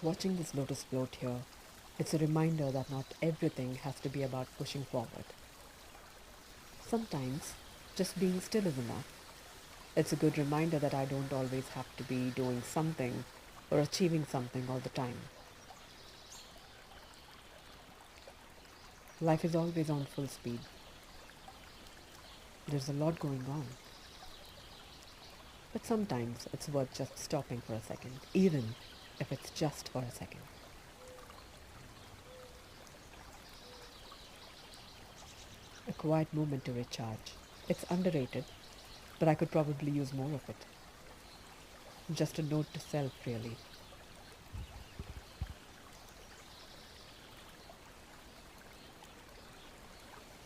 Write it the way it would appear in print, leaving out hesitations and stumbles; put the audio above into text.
Watching this lotus float here, it's a reminder that not everything has to be about pushing forward. Sometimes, just being still is enough. It's a good reminder that I don't always have to be doing something or achieving something all the time. Life is always on full speed. There's a lot going on. But sometimes it's worth just stopping for a second, even if it's just for a second. A quiet moment to recharge. It's underrated, but I could probably use more of it. Just a note to self, really.